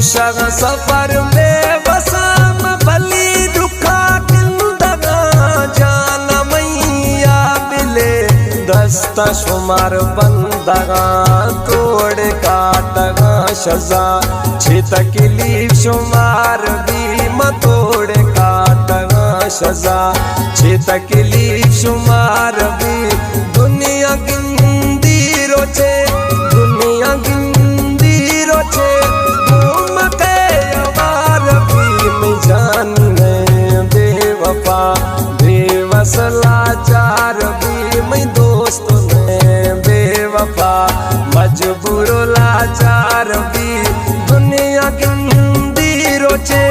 कुशा सफर में बसाम भली दुखा किंदगा जान मैया बिले दस्ता शुमार बंदगा तोड़ काटगा सजा छे तकलीफ शुमार भी मतोड़ काटगा सजा छे तकलीफ शुमार भी दुनिया गिंदी रोचे दुनिया गिंदी रोचे घूम के अवार भी मैं जान बेवफा बेवस लाचार भी मैं दोस्त ने बेवफा मजबूर लाचार भी दुनिया गिंदी रोचे।